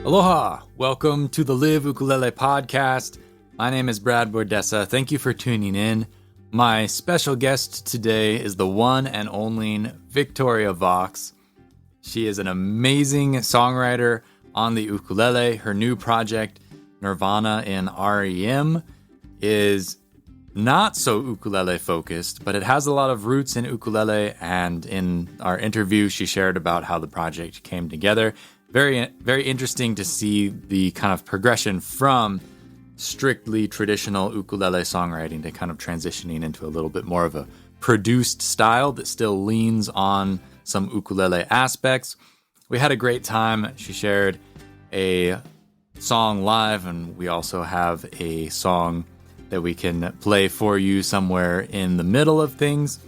Aloha! Welcome to the Live Ukulele Podcast. My name is Brad Bordessa. Thank you for tuning in. My special guest today is the one and only Victoria Vox. She is an amazing songwriter on the ukulele. Her new project, Nirvana in REM, is not so ukulele focused, but it has a lot of roots in ukulele, and in our interview she shared about how the project came together. Very, very interesting to see the kind of progression from strictly traditional ukulele songwriting to kind of transitioning into a little bit more of a produced style that still leans on some ukulele aspects. We had a great time. She shared a song live, and we also have a song that we can play for you somewhere in the middle of things.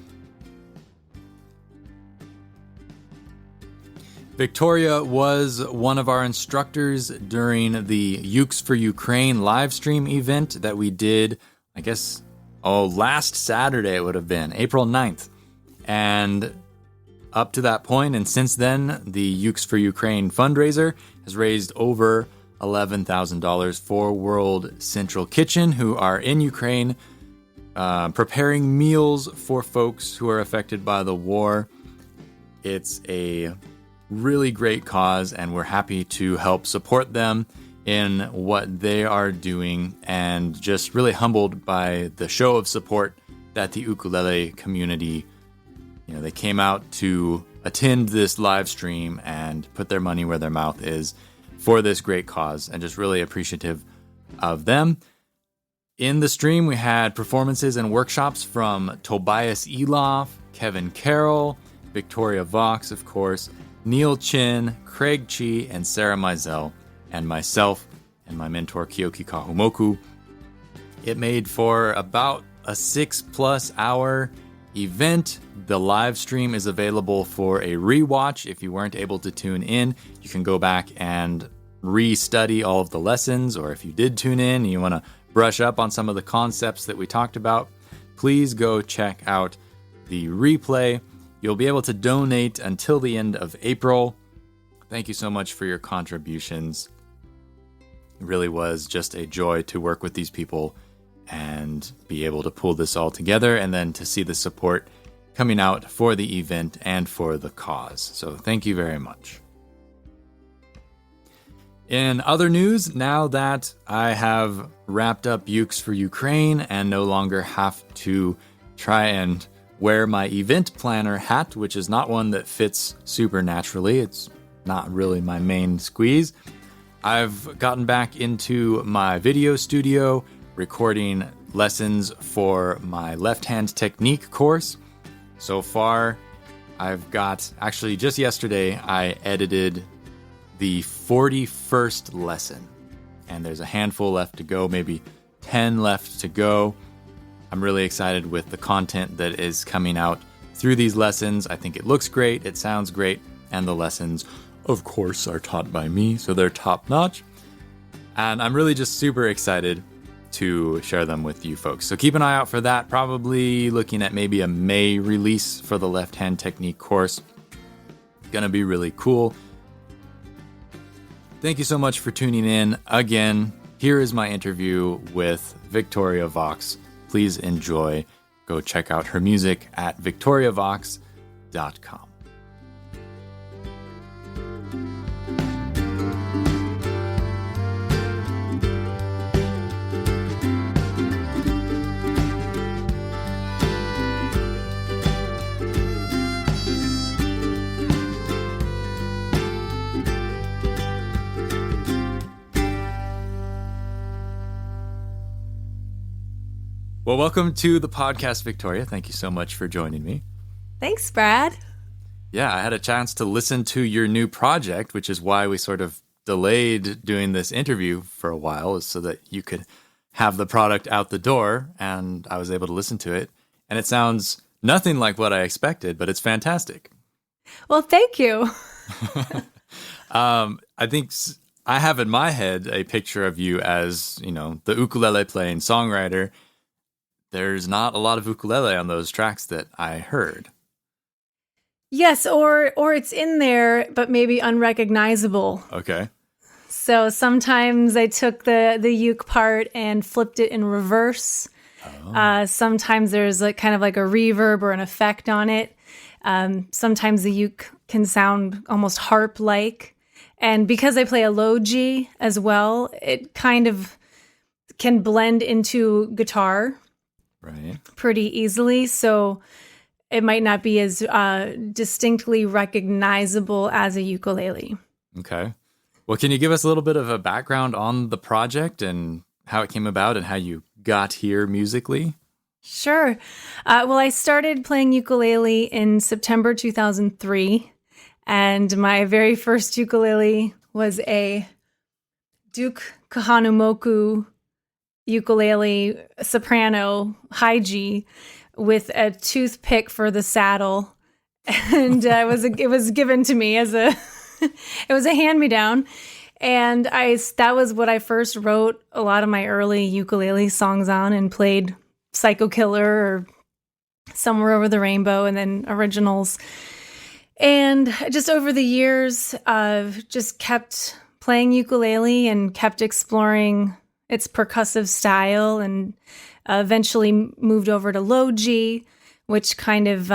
Victoria was one of our instructors during the Ukes for Ukraine live stream event that we did, I guess, last Saturday it would have been, April 9th. And up to that point, and since then, the Ukes for Ukraine fundraiser has raised over $11,000 for World Central Kitchen, who are in Ukraine, preparing meals for folks who are affected by the war. It's a really great cause, and we're happy to help support them in what they are doing, and just really humbled by the show of support that the ukulele community, they came out to attend this live stream and put their money where their mouth is for this great cause, and just really appreciative of them. In the stream, we had performances and workshops from Tobias Eloff, Kevin Carroll, Victoria Vox, of course, Neil Chin, Craig Chi, and Sarah Mizell, and myself and my mentor Kiyoki Kahumoku. It made for about a 6+ hour event. The live stream is available for a rewatch. If you weren't able to tune in, you can go back and re-study all of the lessons, or if you did tune in and you want to brush up on some of the concepts that we talked about, please go check out the replay. You'll be able to donate until the end of April. Thank you so much for your contributions. It really was just a joy to work with these people and be able to pull this all together, and then to see the support coming out for the event and for the cause. So thank you very much. In other news, now that I have wrapped up Ukes for Ukraine and no longer have to try and wear my event planner hat, which is not one that fits super naturally. It's not really my main squeeze. I've gotten back into my video studio, recording lessons for my left-hand technique course. So far, actually just yesterday, I edited the 41st lesson, and there's a handful left to go, maybe 10 left to go. I'm really excited with the content that is coming out through these lessons. I think it looks great, it sounds great, and the lessons, of course, are taught by me, so they're top-notch. And I'm really just super excited to share them with you folks. So keep an eye out for that, probably looking at maybe a May release for the left-hand technique course. Gonna be really cool. Thank you so much for tuning in. Again, here is my interview with Victoria Vox. Please enjoy. Go check out her music at victoriavox.com. Well, welcome to the podcast, Victoria. Thank you so much for joining me. Thanks, Brad. Yeah, I had a chance to listen to your new project, which is why we sort of delayed doing this interview for a while, is so that you could have the product out the door, and I was able to listen to it. And it sounds nothing like what I expected, but it's fantastic. Well, thank you. I think I have in my head a picture of you as, the ukulele playing songwriter. There's not a lot of ukulele on those tracks that I heard. Yes, or it's in there, but maybe unrecognizable. Okay. So sometimes I took the uke part and flipped it in reverse. Sometimes there's like kind of like a reverb or an effect on it. Sometimes the uke can sound almost harp-like. And because I play a low G as well, it kind of can blend into guitar pretty easily. So it might not be as distinctly recognizable as a ukulele. Okay. Well, can you give us a little bit of a background on the project and how it came about and how you got here musically? Sure. Well, I started playing ukulele in September 2003, and my very first ukulele was a Duke Kahanumoku ukulele soprano high G with a toothpick for the saddle, and it was given to me as a it was a hand-me-down. And that was what I first wrote a lot of my early ukulele songs on and played Psycho Killer or Somewhere Over the Rainbow and then originals. And just over the years, I've just kept playing ukulele and kept exploring its percussive style and eventually moved over to low G, which kind of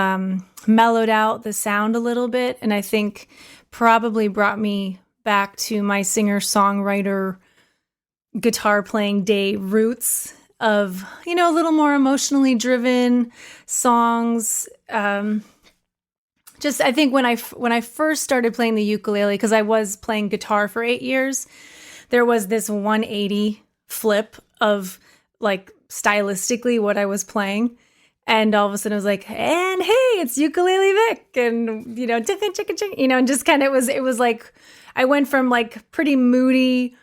mellowed out the sound a little bit. And I think probably brought me back to my singer-songwriter guitar playing day roots of, a little more emotionally driven songs. Just I think when I first started playing the ukulele, because I was playing guitar for 8 years, there was this 180 flip of like stylistically what I was playing. And all of a sudden I was like, and hey, it's Ukulele Vic. And, chicka, chicka, chicka, and just kind of it was like, I went from like pretty moody,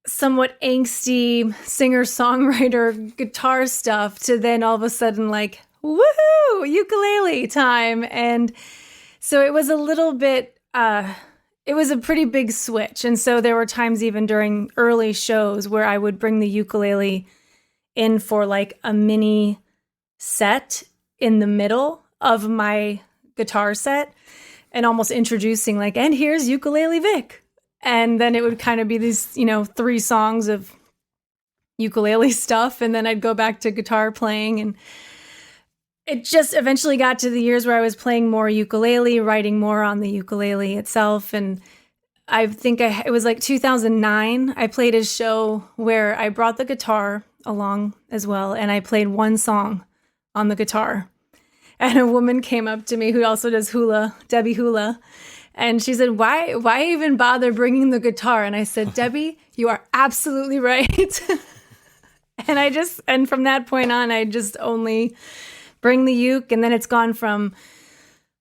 somewhat angsty singer-songwriter guitar stuff to then all of a sudden like, woohoo, ukulele time. And so it was a little bit, it was a pretty big switch. And so there were times even during early shows where I would bring the ukulele in for like a mini set in the middle of my guitar set and almost introducing like, and here's Ukulele Vic. And then it would kind of be these, 3 songs of ukulele stuff. And then I'd go back to guitar playing. And it just eventually got to the years where I was playing more ukulele, writing more on the ukulele itself. And I think it was like 2009, I played a show where I brought the guitar along as well. And I played one song on the guitar. And a woman came up to me who also does hula, Debbie Hula. And she said, why even bother bringing the guitar? And I said, Debbie, you are absolutely right. And from that point on, I just only bring the uke. And then it's gone from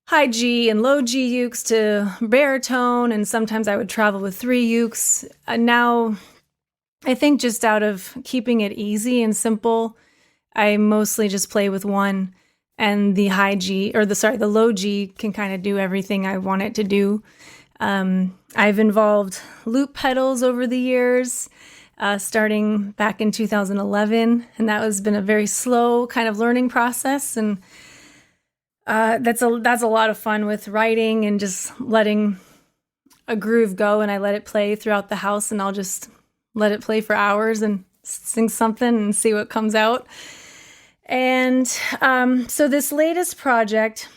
high G and low G ukes to baritone. And sometimes I would travel with 3 ukes. Now, I think just out of keeping it easy and simple, I mostly just play with one. And the the low G can kind of do everything I want it to do. I've involved loop pedals over the years, starting back in 2011. And that has been a very slow kind of learning process. And that's a lot of fun with writing and just letting a groove go. And I let it play throughout the house and I'll just let it play for hours and sing something and see what comes out. And so this latest project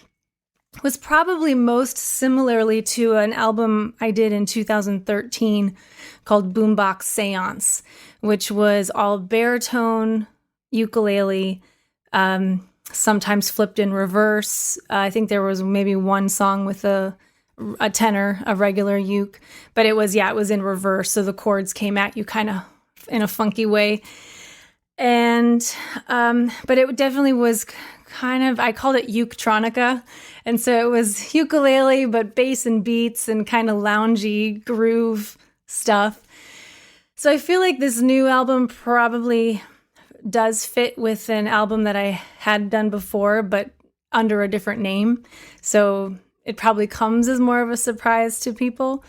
was probably most similarly to an album I did in 2013 called Boombox Seance, which was all baritone ukulele, sometimes flipped in reverse. I think there was maybe one song with a tenor, a regular uke, but it was in reverse. So the chords came at you kind of in a funky way. And, but it definitely was kind of, I called it uketronica. And so it was ukulele, but bass and beats and kind of loungy groove stuff. So I feel like this new album probably does fit with an album that I had done before, but under a different name. So it probably comes as more of a surprise to people.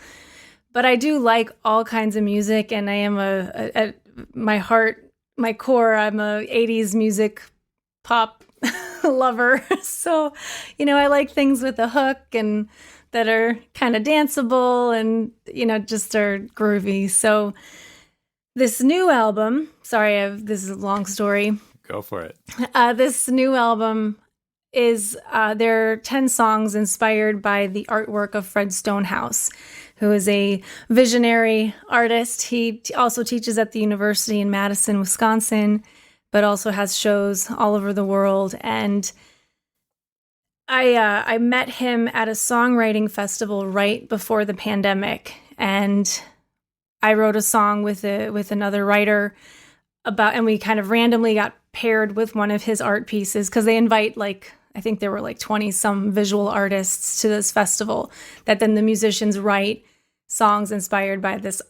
But I do like all kinds of music, and I am at my heart, my core, I'm a 80s music pop lover. So, I like things with a hook and that are kind of danceable and, just are groovy. So this new album, this is a long story. Go for it. This new album is, there are 10 songs inspired by the artwork of Fred Stonehouse, who is a visionary artist. He also teaches at the university in Madison, Wisconsin, but also has shows all over the world. And I met him at a songwriting festival right before the pandemic, and I wrote a song with another writer and we kind of randomly got paired with one of his art pieces because they invite I think there were 20 some visual artists to this festival that then the musicians write songs inspired by these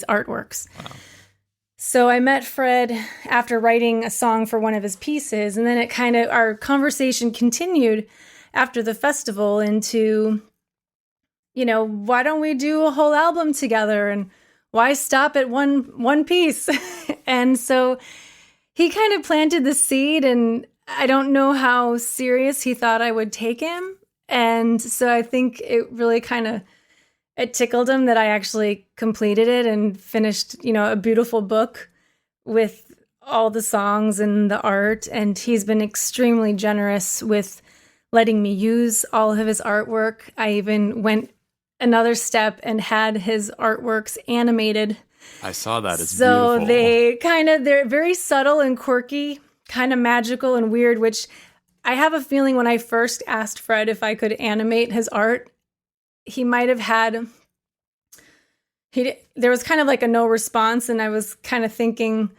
artworks. Wow. So I met Fred after writing a song for one of his pieces, and then our conversation continued after the festival into, why don't we do a whole album together, and why stop at one piece? And so he kind of planted the seed, and I don't know how serious he thought I would take him. And so I think it really it tickled him that I actually completed it and finished, a beautiful book with all the songs and the art. And he's been extremely generous with letting me use all of his artwork. I even went another step and had his artworks animated. I saw that. It's so beautiful. They're very subtle and quirky, kind of magical and weird, which I have a feeling when I first asked Fred if I could animate his art, he might have had, there was kind of a no response. And I was kind of thinking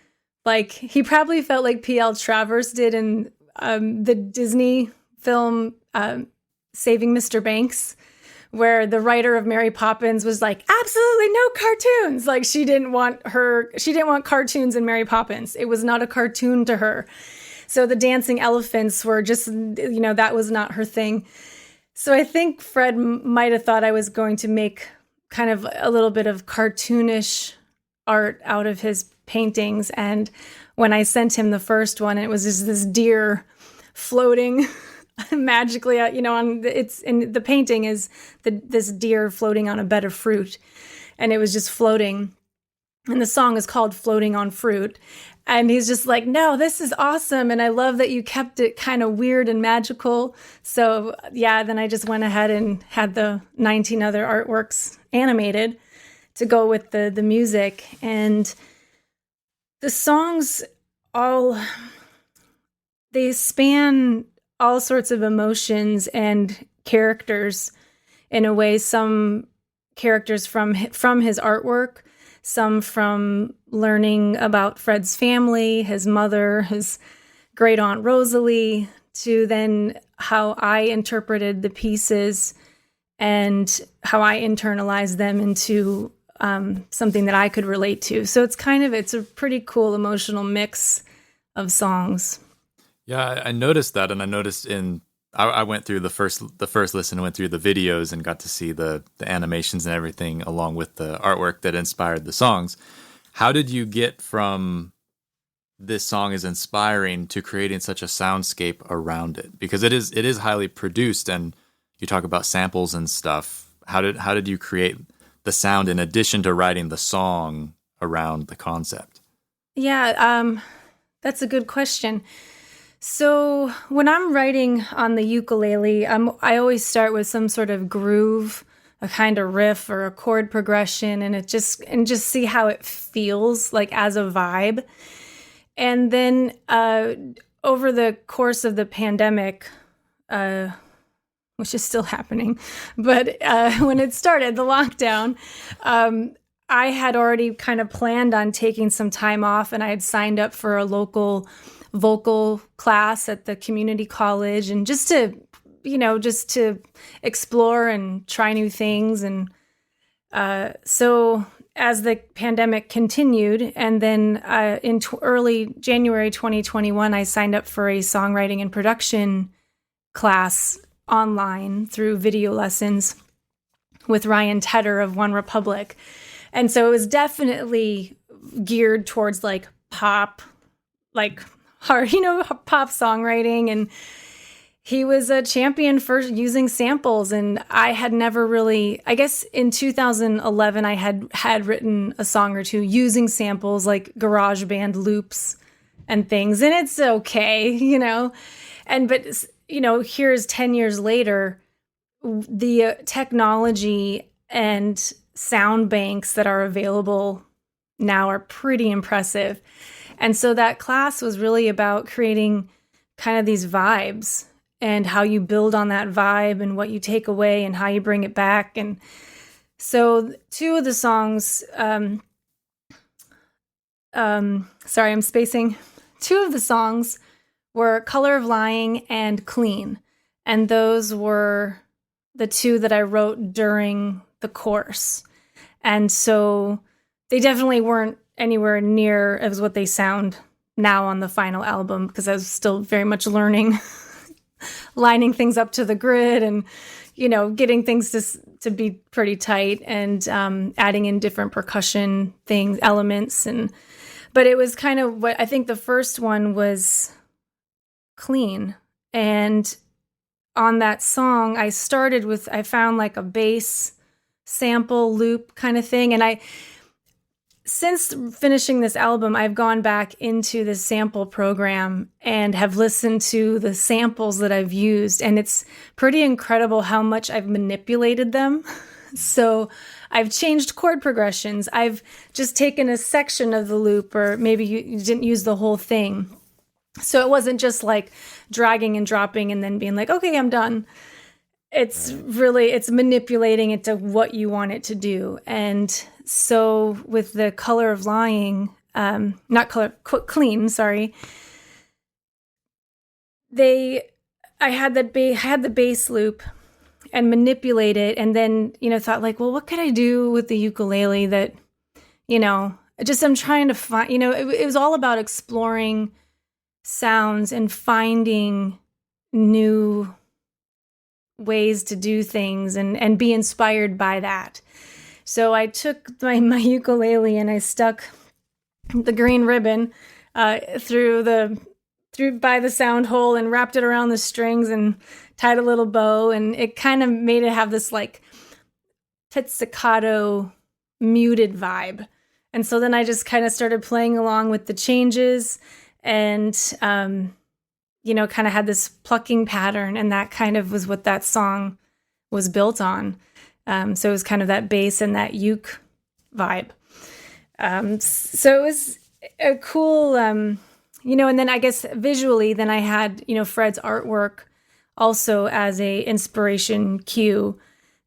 he probably felt like P.L. Travers did in the Disney film Saving Mr. Banks, where the writer of Mary Poppins was absolutely no cartoons. She didn't want cartoons in Mary Poppins. It was not a cartoon to her. So the dancing elephants were just, that was not her thing. So I think Fred might have thought I was going to make kind of a little bit of cartoonish art out of his paintings. And when I sent him the first one, it was just this deer floating magically, the painting is this deer floating on a bed of fruit, and it was just floating. And the song is called Floating on Fruit. And he's just no, this is awesome. And I love that you kept it kind of weird and magical. So yeah, then I just went ahead and had the 19 other artworks animated to go with the music. And the songs they span all sorts of emotions and characters in a way. Some characters from his artwork, some from learning about Fred's family, his mother, his great aunt Rosalie, to then how I interpreted the pieces and how I internalized them into something that I could relate to. So it's a pretty cool emotional mix of songs. Yeah, I noticed that, and I noticed I went through the first listen, went through the videos and got to see the animations and everything along with the artwork that inspired the songs. How did you get from this song is inspiring to creating such a soundscape around it? Because it is highly produced, and you talk about samples and stuff. How did you create the sound in addition to writing the song around the concept? Yeah, that's a good question. So when I'm writing on the ukulele, I always start with some sort of groove, a kind of riff or a chord progression, and just see how it feels as a vibe. And then over the course of the pandemic, which is still happening, but when it started, the lockdown, I had already kind of planned on taking some time off, and I had signed up for a local vocal class at the community college, and just to explore and try new things. And so as the pandemic continued, and then in early January 2021, I signed up for a songwriting and production class online through video lessons with Ryan Tedder of One Republic. And so it was definitely geared towards pop, hard, pop songwriting. he was a champion for using samples, and I had never really, I guess in 2011 I had written a song or two using samples like GarageBand loops and things, and it's okay, but here's 10 years later, the technology and sound banks that are available now are pretty impressive. And so that class was really about creating kind of these vibes and how you build on that vibe and what you take away and how you bring it back. And so two of the songs, sorry, I'm spacing. Two of the songs were Color of Lying and Clean. And those were the two that I wrote during the course. And so they definitely weren't anywhere near as what they sound now on the final album, because I was still very much learning, lining things up to the grid and, getting things to be pretty tight and adding in different percussion things, elements. But it was kind of what I think the first one was Clean. And on that song, I found like a bass sample loop kind of thing. And since finishing this album, I've gone back into the sample program and have listened to the samples that I've used. And it's pretty incredible how much I've manipulated them. So I've changed chord progressions. I've just taken a section of the loop, or maybe you didn't use the whole thing. So it wasn't just like dragging and dropping and then being like, okay, I'm done. It's manipulating it to what you want it to do. And so with the Color of Lying, Clean, sorry. I had the bass loop and manipulate it, and then, thought like, well, what could I do with the ukulele that, I'm trying to find, it was all about exploring sounds and finding new ways to do things and be inspired by that. So I took my ukulele and I stuck the green ribbon through by the sound hole and wrapped it around the strings and tied a little bow, and it kind of made it have this like pizzicato muted vibe. And so then I just kind of started playing along with the changes and kind of had this plucking pattern, and that kind of was what that song was built on. So it was kind of that bass and that uke vibe. So it was a cool, and then I guess visually, then I had, Fred's artwork also as a inspiration cue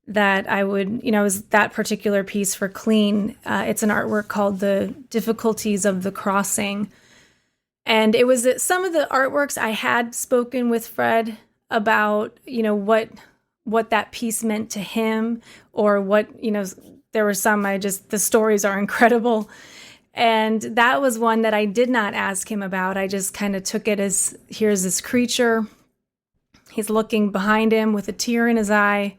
that I would, was that particular piece for Clean. It's an artwork called The Difficulties of the Crossing. And it was some of the artworks I had spoken with Fred about, what that piece meant to him, or what, there were some the stories are incredible. And that was one that I did not ask him about. I just kind of took it as, here's this creature. He's looking behind him with a tear in his eye.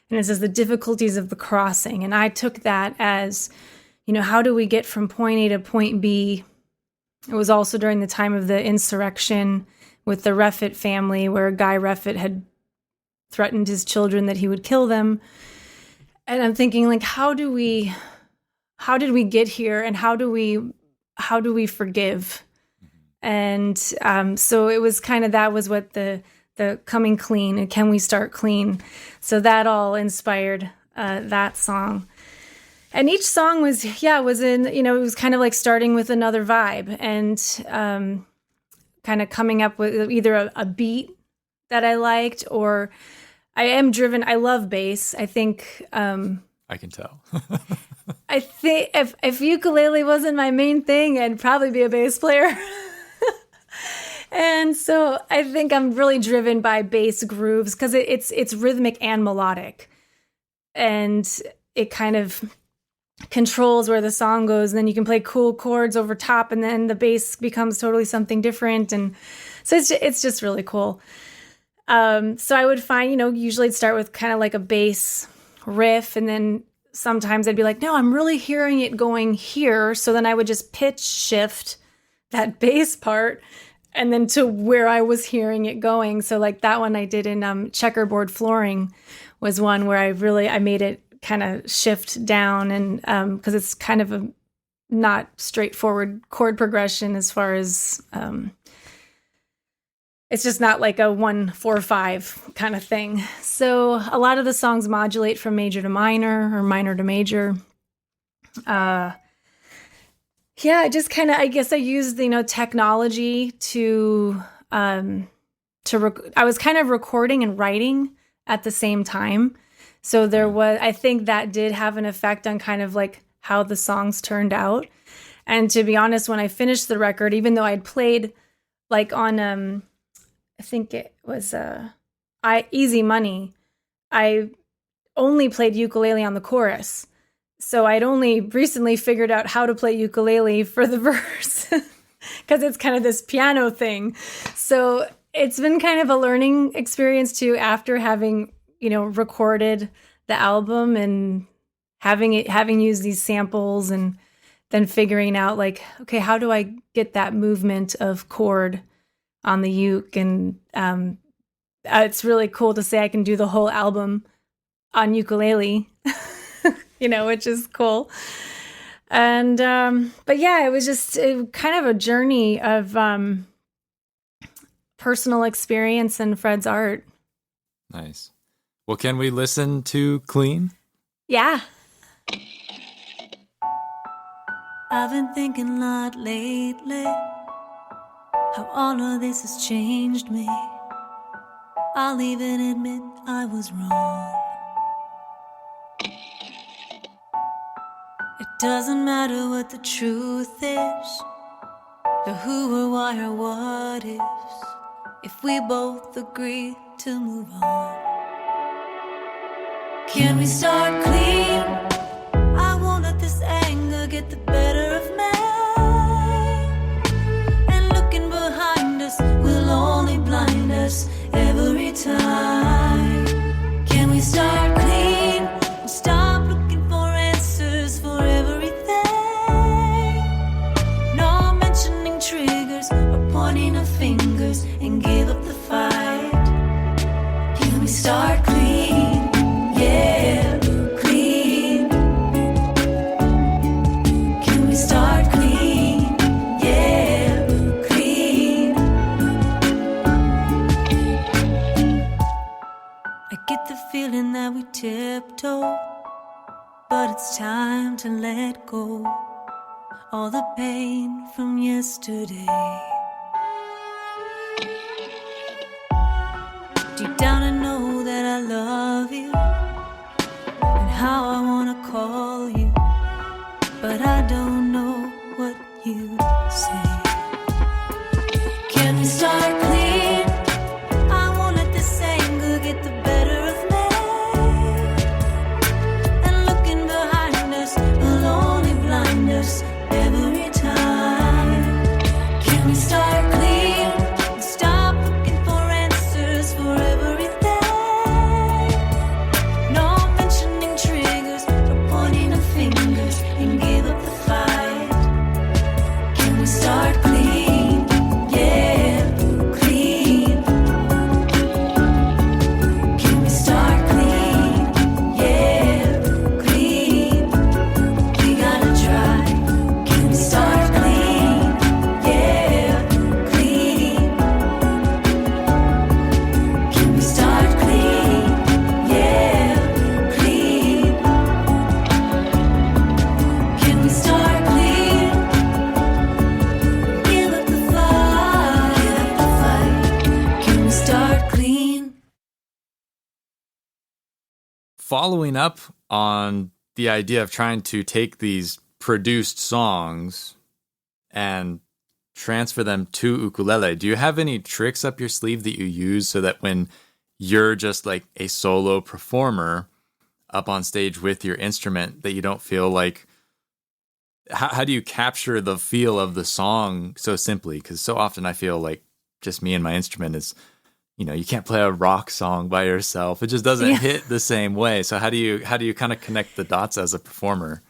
And it says the difficulties of the crossing. And I took that as, how do we get from point A to point B? It was also during the time of the insurrection with the Reffitt family, where Guy Reffitt had threatened his children that he would kill them. And I'm thinking, like, how did we get here, and how do we forgive? And so it was kind of, that was what the coming clean, and can we start clean? So that all inspired that song. And each song was in, it was kind of like starting with another vibe, and kind of coming up with either a beat that I liked, or I am driven. I love bass. I think I can tell. I think if ukulele wasn't my main thing, I'd probably be a bass player. And so I think I'm really driven by bass grooves, because it's rhythmic and melodic, and it kind of controls where the song goes. And then you can play cool chords over top, and then the bass becomes totally something different. And so it's just really cool. So I would find, usually I'd start with kind of like a bass riff, and then sometimes I'd be like, no, I'm really hearing it going here. So then I would just pitch shift that bass part and then to where I was hearing it going. So like that one I did in Checkerboard Flooring was one where I made it kind of shift down, and because it's kind of a not straightforward chord progression as far as it's just not like a 1-4-5 kind of thing. So a lot of the songs modulate from major to minor or minor to major. Yeah, just kind of, I guess I used, technology to I was kind of recording and writing at the same time. So I think that did have an effect on kind of like how the songs turned out. And to be honest, when I finished the record, even though I'd played like on, I think it was Easy Money, I only played ukulele on the chorus. So I'd only recently figured out how to play ukulele for the verse because it's kind of this piano thing. So it's been kind of a learning experience too, after having, recorded the album and having used these samples, and then figuring out like, okay, how do I get that movement of chord on the uke? And it's really cool to say I can do the whole album on ukulele. Which is cool. And, but yeah, it was just kind of a journey of personal experience in Fred's art. Nice. Well, can we listen to Clean? Yeah. I've been thinking a lot lately, how all of this has changed me. I'll even admit I was wrong. It doesn't matter what the truth is, the who or why or what ifs, if we both agree to move on. Can we start clean? I won't let this anger get the better of me, and looking behind us will only blind us every time. Can we start clean and stop looking for answers for everything? No mentioning triggers or pointing of fingers, and give up the fight. Can we start clean? Yeah, clean. Can we start clean? Yeah, clean. I get the feeling that we tiptoe, but it's time to let go all the pain from yesterday. Deep down I know that I love you, and how I wanna call you, but I don't know what you say. Can we start clean? I won't let this anger get the better of me, and looking behind us will only blind us every time. Can we start clean and stop looking for answers for everything? No mentioning triggers or pointing of fingers, and give up the fight. Can we start clean? Yeah, clean. Can we start clean? Yeah, clean. We gotta try. Can we start clean? Yeah, clean. Can we start clean? Yeah, clean. Can we start clean? Give up the fight. Give up the fight. Can we start clean? Following up on the idea of trying to take these produced songs and transfer them to ukulele, do you have any tricks up your sleeve that you use so that when you're just like a solo performer up on stage with your instrument, that you don't feel like, how do you capture the feel of the song so simply? Because so often I feel like just me and my instrument is, you can't play a rock song by yourself. It just doesn't hit the same way. So how do you kind of connect the dots as a performer?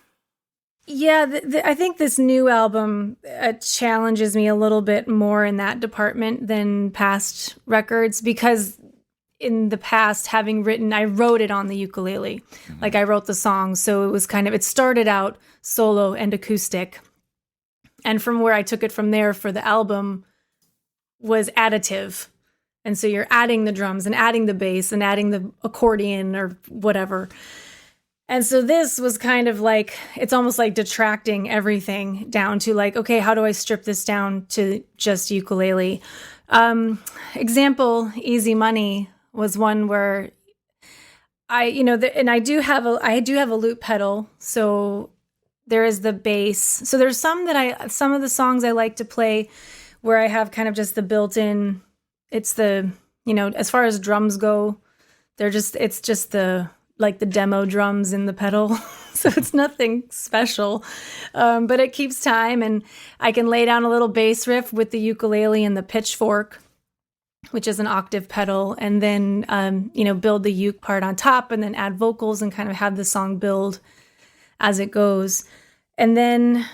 Yeah, I think this new album challenges me a little bit more in that department than past records because in the past, I wrote it on the ukulele. Mm-hmm. Like I wrote the song. So it was it started out solo and acoustic. And from where I took it from there for the album was additive. And so you're adding the drums and adding the bass and adding the accordion or whatever. And so this was kind of like, it's almost like detracting everything down to like, okay, how do I strip this down to just ukulele? Example, Easy Money was one where I do have a loop pedal. So there is the bass. So there's some of the songs I like to play where I have kind of just the built-in, it's the, as far as drums go, it's just the demo drums in the pedal. So it's nothing special, but it keeps time and I can lay down a little bass riff with the ukulele and the pitchfork, which is an octave pedal, and then, build the uke part on top and then add vocals and kind of have the song build as it goes. And then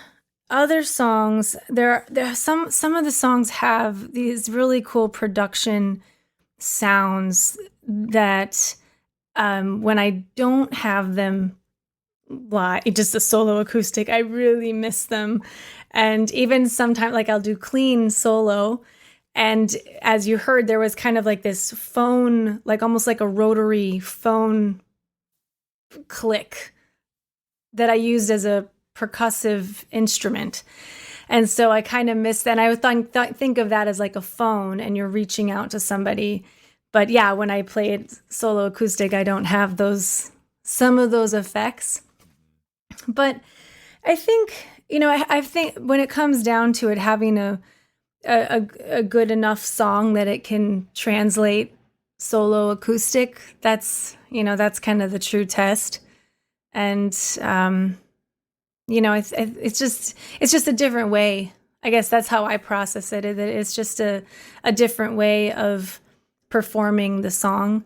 other songs, there are some of the songs have these really cool production sounds that when I don't have them live, just a solo acoustic, I really miss them. And even sometimes, like I'll do clean solo, and as you heard, there was kind of like this phone, like almost like a rotary phone click that I used as a percussive instrument. And so I kind of miss that. And I would think of that as like a phone and you're reaching out to somebody. But yeah, when I play it solo acoustic, I don't have some of those effects. But I think, I think when it comes down to it, having a good enough song that it can translate solo acoustic, that's kind of the true test. And, it's just a different way. I guess that's how I process it. It's just a different way of performing the song,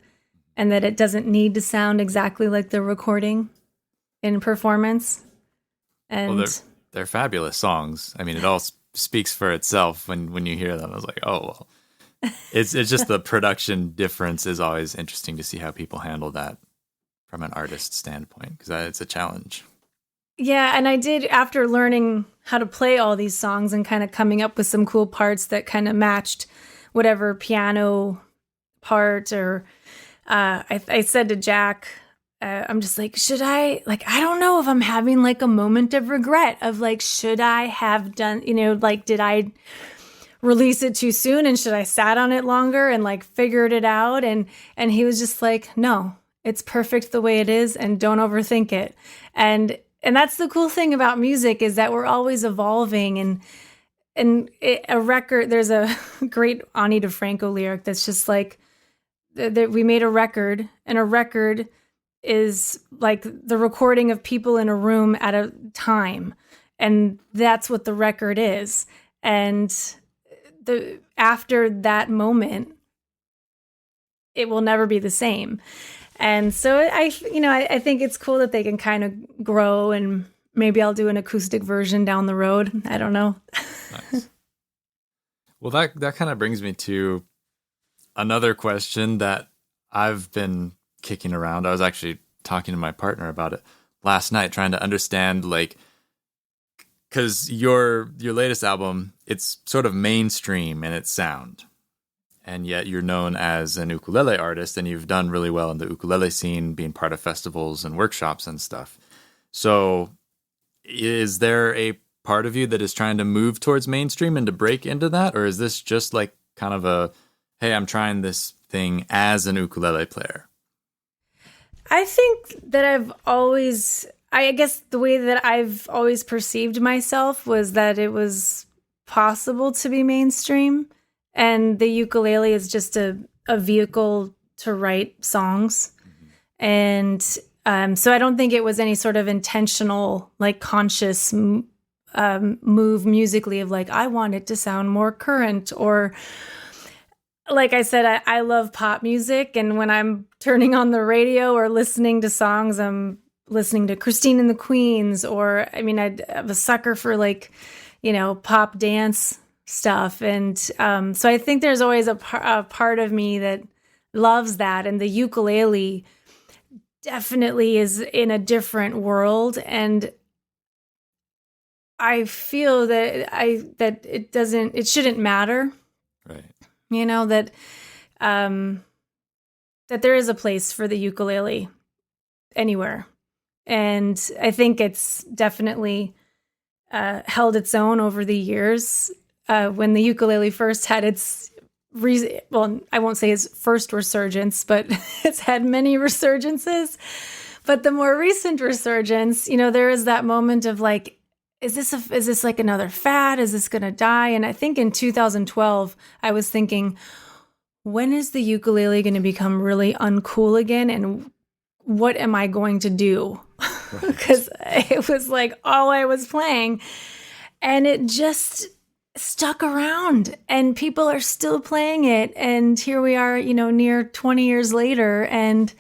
and that it doesn't need to sound exactly like the recording in performance. And well, they're fabulous songs. I mean, it all speaks for itself when you hear them. I was like, oh, well, it's just the production difference is always interesting to see how people handle that from an artist standpoint, because it's a challenge. Yeah, and I did, after learning how to play all these songs and kind of coming up with some cool parts that kind of matched whatever piano part, or I said to Jack, I'm just like, I don't know if I'm having like a moment of regret of like, should I have done, did I release it too soon, and should I sat on it longer and like figured it out? And he was just like, no, it's perfect the way it is, and don't overthink it. And that's the cool thing about music, is that we're always evolving. And a record, there's a great Ani DeFranco lyric that's just like, that we made a record, and a record is like the recording of people in a room at a time. And that's what the record is. And after that moment, it will never be the same. And so I think it's cool that they can kind of grow, and maybe I'll do an acoustic version down the road. I don't know. Nice. Well, that kind of brings me to another question that I've been kicking around. I was actually talking to my partner about it last night, trying to understand, like, because your latest album, it's sort of mainstream in its sound, and yet you're known as an ukulele artist, and you've done really well in the ukulele scene, being part of festivals and workshops and stuff. So is there a part of you that is trying to move towards mainstream and to break into that? Or is this just like kind of a, hey, I'm trying this thing as an ukulele player? I think that I guess the way that I've always perceived myself was that it was possible to be mainstream, and the ukulele is just a vehicle to write songs. And so I don't think it was any sort of intentional, like conscious move musically of like, I want it to sound more current, or like I said, I love pop music. And when I'm turning on the radio or listening to songs, I'm listening to Christine and the Queens, or I mean, I'm a sucker for like, pop dance stuff. And so I think there's always a part of me that loves that. And the ukulele definitely is in a different world. And I feel that it shouldn't matter. Right. That there is a place for the ukulele anywhere. And I think it's definitely held its own over the years. When the ukulele first had its, I won't say its first resurgence, but it's had many resurgences. But the more recent resurgence, there is that moment of like, is this like another fad? Is this going to die? And I think in 2012, I was thinking, when is the ukulele going to become really uncool again? And what am I going to do? Because it was like all I was playing. And it just stuck around. And people are still playing it. And here we are, near 20 years later. And,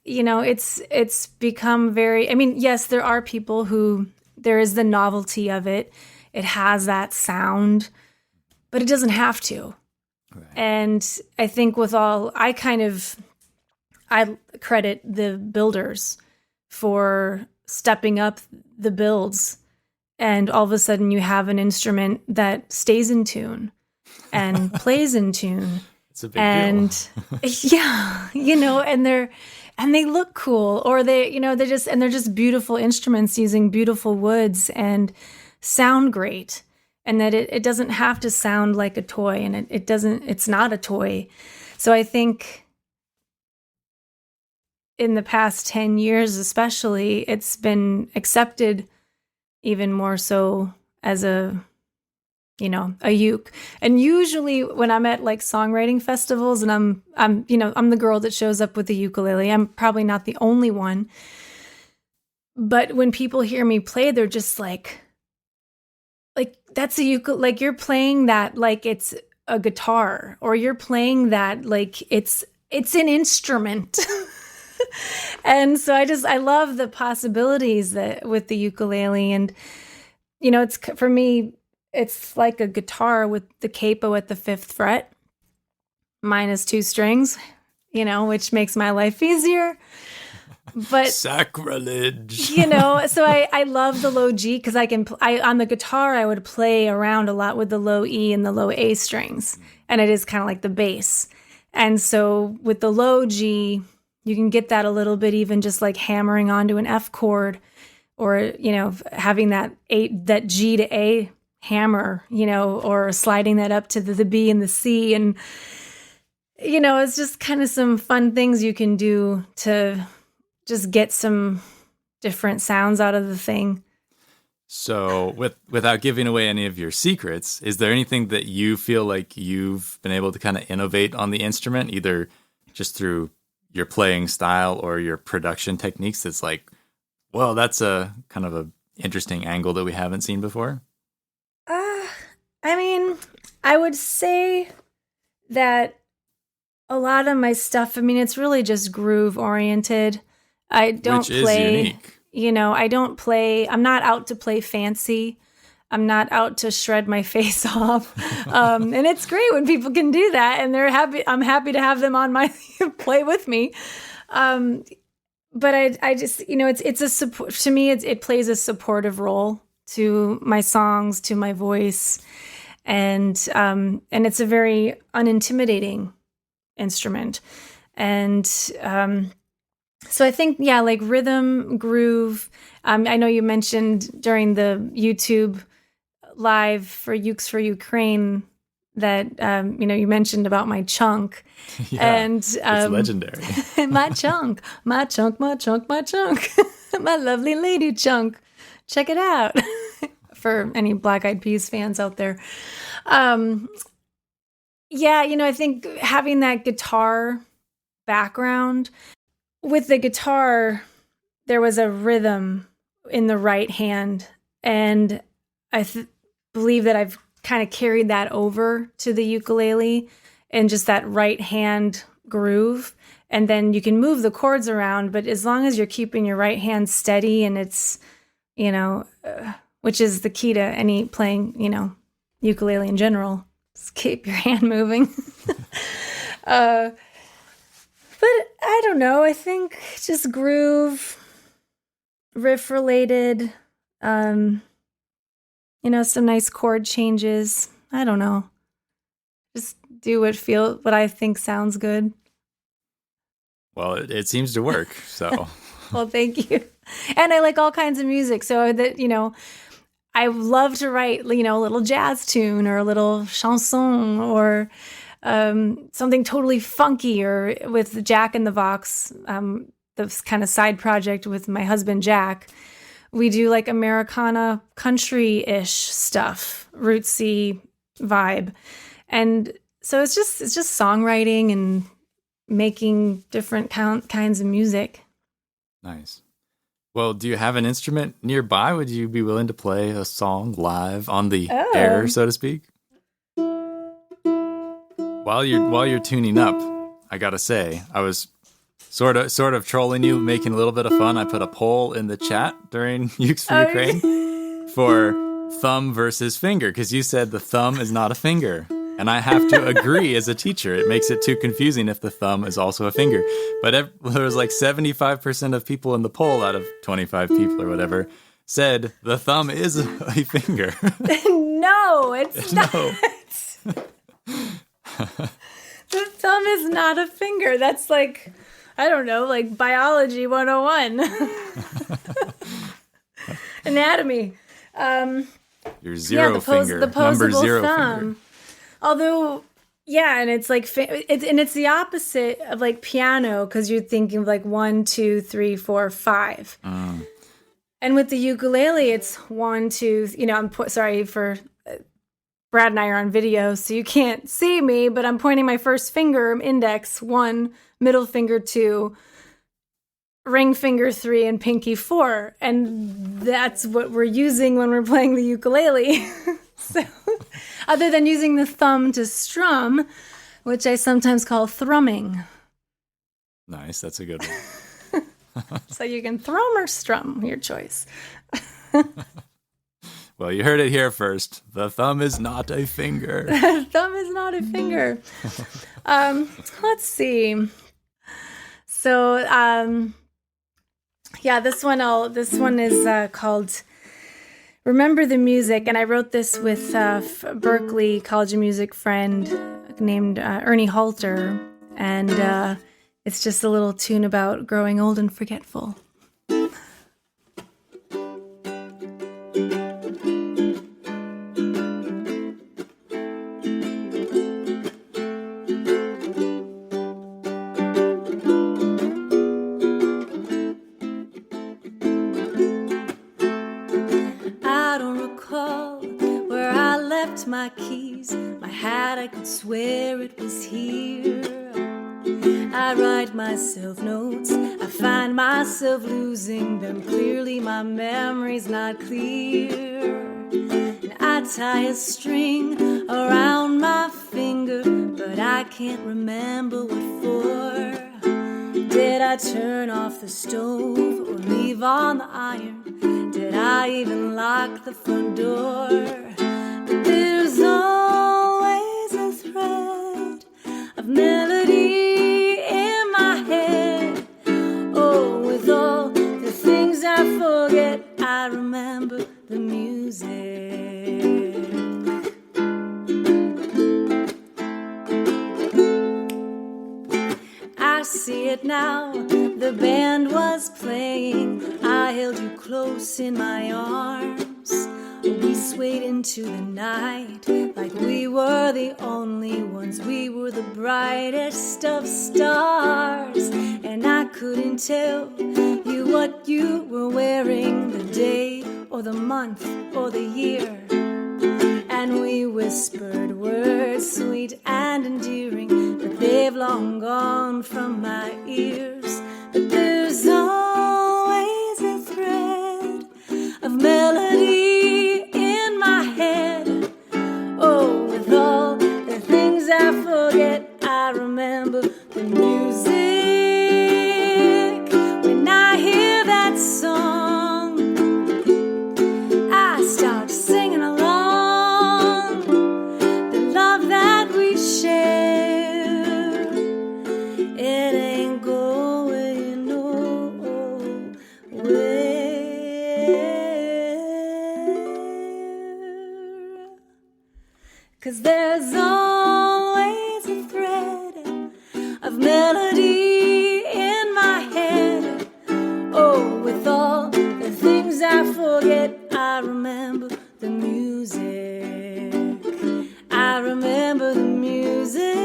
it's become very, I mean, yes, there are people who, there is the novelty of it. It has that sound, but it doesn't have to. Right. And I think I credit the builders for stepping up the builds, and all of a sudden you have an instrument that stays in tune and plays in tune. It's a big deal. Yeah, and they look cool, or they're just beautiful instruments using beautiful woods and sound great. And that it doesn't have to sound like a toy, and it's not a toy. So I think in the past 10 years, especially, it's been accepted even more so as a uke. And usually when I'm at like songwriting festivals and I'm the girl that shows up with the ukulele, I'm probably not the only one. But when people hear me play, they're just like, that's a ukulele, like you're playing that like it's a guitar, or you're playing that like it's an instrument. And so I love the possibilities that with the ukulele. And it's, for me, it's like a guitar with the capo at the 5th fret minus 2 strings, which makes my life easier. But sacrilege. So I love the low G because on the guitar I would play around a lot with the low E and the low A strings, and it is kind of like the bass. And so with the low G, you can get that a little bit even just like hammering onto an F chord, or having that G to A hammer, or sliding that up to the B and the C, and it's just kind of some fun things you can do to just get some different sounds out of the thing. So without giving away any of your secrets, is there anything that you feel like you've been able to kind of innovate on the instrument, either just through your playing style or your production techniques, that's like, well, that's a kind of a interesting angle that we haven't seen before? I mean, I would say that a lot of my stuff, I mean, it's really just groove oriented. I don't Which play, is unique. I'm not out to play fancy. I'm not out to shred my face off. And it's great when people can do that, and they're happy. I'm happy to have them on my play with me. But I just, it's a support to me. It plays a supportive role to my songs, to my voice. And it's a very unintimidating instrument. And, so I think, yeah, like rhythm, groove. I know you mentioned during the YouTube live for Ukes for Ukraine that, you mentioned about my chunk. Yeah, and it's legendary. my chunk, my chunk, my chunk, my chunk, my lovely lady chunk. Check it out for any Black Eyed Peas fans out there. Yeah, I think having that guitar background, with the guitar, there was a rhythm in the right hand, and I believe that I've kind of carried that over to the ukulele, and just that right hand groove. And then you can move the chords around, but as long as you're keeping your right hand steady and it's, which is the key to any playing, ukulele in general, just keep your hand moving. But I don't know. I think just groove, riff related, some nice chord changes. I don't know. Just do what I think sounds good. Well, it seems to work, so. Well, thank you. And I like all kinds of music. So that, I love to write, a little jazz tune or a little chanson or something totally funky, or with Jack in the Vox, this kind of side project with my husband, Jack. We do like Americana country-ish stuff, rootsy vibe. And so it's just songwriting and making different kinds of music. Nice. Well, do you have an instrument nearby? Would you be willing to play a song live on the air, so to speak? While you're tuning up, I gotta say, I was sort of trolling you, making a little bit of fun. I put a poll in the chat during Ukes for Ukraine for thumb versus finger, because you said the thumb is not a finger. And I have to agree as a teacher. It makes it too confusing if the thumb is also a finger. But there was like 75% of people in the poll out of 25 people or whatever said the thumb is a finger. No, it's not. No. The thumb is not a finger. That's like, I don't know, like biology 101. Anatomy. Your zero finger. The posable Number zero thumb. finger. Although, yeah, and it's like, it's the opposite of like piano, because you're thinking of like 1, 2, 3, 4, 5. And with the ukulele, it's 1, 2. Sorry for Brad and I are on video, so you can't see me, but I'm pointing my first finger, index 1, middle finger 2, ring finger 3, and pinky 4, and that's what we're using when we're playing the ukulele. So, other than using the thumb to strum, which I sometimes call thrumming. Nice, that's a good one. So you can thrum or strum, your choice. Well, you heard it here first. The thumb is not a finger. The thumb is not a finger. Let's see. So, this one is called Remember the Music, and I wrote this with Berkeley College of Music friend named Ernie Halter, and it's just a little tune about growing old and forgetful. My keys, my hat, I could swear it was here. I write myself notes, I find myself losing them. Clearly my memory's not clear. And I tie a string around my finger, but I can't remember what for. Did I turn off the stove or leave on the iron? Did I even lock the front door? There's always a thread of melody in my head. Oh, with all the things I forget, I remember the music. I see it now, the band was playing. I held you close in my arms. We swayed into the night like we were the only ones. We were the brightest of stars, and I couldn't tell you what you were wearing, the day or the month or the year. And we whispered words sweet and endearing, but they've long gone from my ears. But there's always a thread of melody in my head. Oh, with all the things I forget, I remember the music. 'cause there's always a thread of melody in my head. Oh, with all the things I forget, I remember the music. I remember the music.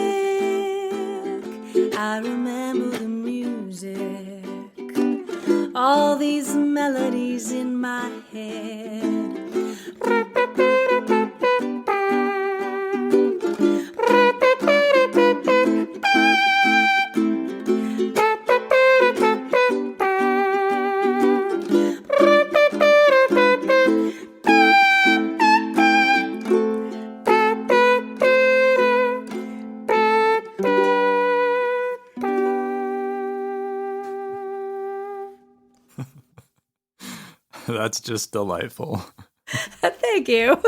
I remember the music. All these melodies in my head. That's just delightful. Thank you.